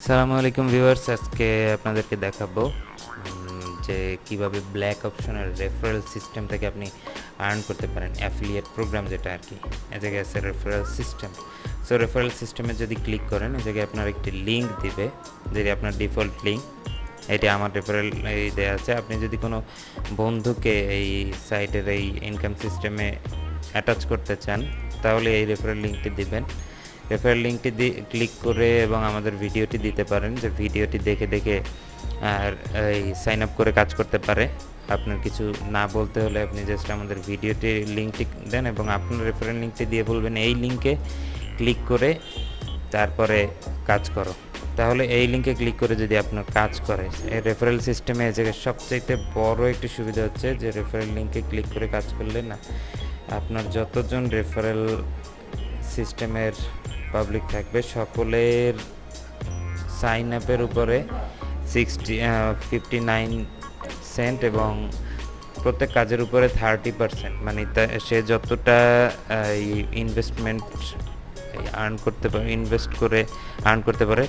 আসসালামু আলাইকুম ভিউয়ার্স, আজকে আপনাদেরকে দেখাবো যে কিভাবে ব্ল্যাক অপশনের রেফারেল সিস্টেম থেকে আপনি আর্ন করতে পারেন অ্যাফিলিয়েট প্রোগ্রাম, যেটা আর কি। এ জায়গায় আছে রেফারেল সিস্টেম। সো রেফারেল সিস্টেমে যদি ক্লিক করেন, এই জায়গায় আপনার একটি লিঙ্ক দিবে, যেটি আপনার ডিফল্ট লিঙ্ক। এটি আমার রেফারেল এই দেওয়া আছে। আপনি যদি কোনো বন্ধুকে এই সাইটের এই ইনকাম সিস্টেমে অ্যাটাচ করতে চান, তাহলে এই রেফারেল লিঙ্কটি দিবেন। রেফারেল লিঙ্কটি দিয়ে ক্লিক করে এবং আমাদের ভিডিওটি দিতে পারেন, যে ভিডিওটি দেখে দেখে আর এই সাইন আপ করে কাজ করতে পারে। আপনার কিছু না বলতে হলে আপনি জাস্ট আমাদের ভিডিওটির লিঙ্কটি দেন এবং আপনার রেফারেল লিঙ্কটি দিয়ে বলবেন এই লিঙ্কে ক্লিক করে তারপরে কাজ করো। তাহলে এই লিঙ্কে ক্লিক করে যদি আপনার কাজ করে, এই রেফারেল সিস্টেমে এই জায়গায় সবচাইতে বড় একটি সুবিধা হচ্ছে যে রেফারেল লিঙ্কে ক্লিক করে কাজ করলে না, আপনার যতজন রেফারেল সিস্টেমের পাবলিক থাকবে সকলের সাইন আপের উপরে 59 সেন্ট এবং প্রত্যেক কাজের উপরে 30%, মানে সে যতটা ইনভেস্টমেন্ট আর্ন করতে পারে, ইনভেস্ট করে আর্ন করতে পারে,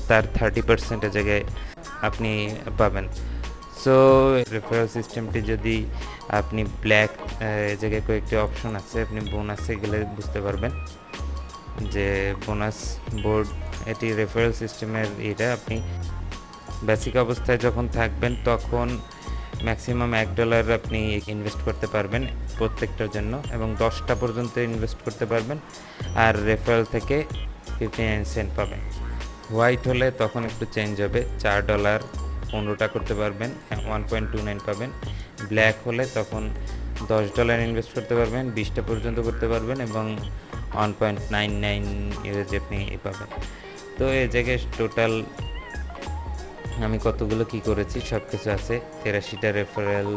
তার 30% জায়গায় আপনি পাবেন। সো রেফারেল সিস্টেমটি যদি আপনি ব্ল্যাক জায়গায় কয়েকটি অপশন আছে, আপনি বোনাসে গেলে বুঝতে পারবেন যে বোনাস বোর্ড, এটি রেফারেল সিস্টেমের এটা। আপনি বেসিক অবস্থায় যখন থাকবেন তখন ম্যাক্সিমাম $1 আপনি ইনভেস্ট করতে পারবেন প্রত্যেকটার জন্য, এবং 10টা পর্যন্ত ইনভেস্ট করতে পারবেন, আর রেফারেল থেকে 59 সেন্ট পাবেন। হোয়াইট হলে তখন একটু চেঞ্জ হবে, $4 15টা করতে পারবেন, 1.29 পাবেন। ব্ল্যাক হলে তখন $10 ইনভেস্ট করতে পারবেন, 20টা পর্যন্ত করতে পারবেন এবং 1.99 ইউএসডি আপনি পাবেন। তো এই জায়গায় টোটাল আমি কতগুলো কি করেছি সব কিছু আছে। 83টা রেফারেল,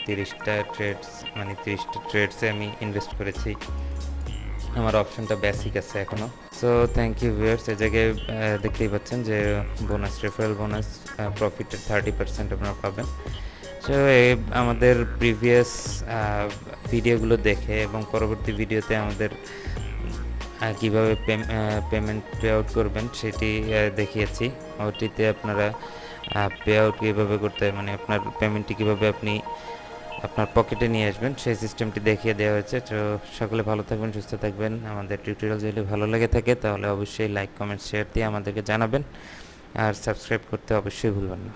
30টা ট্রেডস, মানে 30টা ট্রেডসে আমি ইনভেস্ট করেছি। আমার অপশনটা বেসিক আছে এখনও। So thank you viewers. এই জায়গায় দেখতেই পাচ্ছেন যে বোনাস, রেফারেল বোনাস প্রফিটের 30% আপনারা পাবেন। সো আমাদের প্রিভিয়াস ভিডিওগুলো দেখে এবং পরবর্তী ভিডিওতে আমাদের কীভাবে পেমেন্ট পে আউট করবেন সেটি দেখিয়েছি। ওটিতে আপনারা পে আউট কীভাবে করতে হয়, মানে আপনার পেমেন্টটি কীভাবে আপনি আপনার পকেটে নিয়ে আসবেন, সেই সিস্টেমটি দেখিয়ে দেওয়া হয়েছে। তো সকলে ভালো থাকবেন, সুস্থ থাকবেন। আমাদের টিউটোরিয়াল যদি ভালো লেগে থাকে তাহলে অবশ্যই লাইক, কমেন্ট, শেয়ার দিয়ে আমাদেরকে জানাবেন, আর সাবস্ক্রাইব করতে অবশ্যই ভুলবেন না।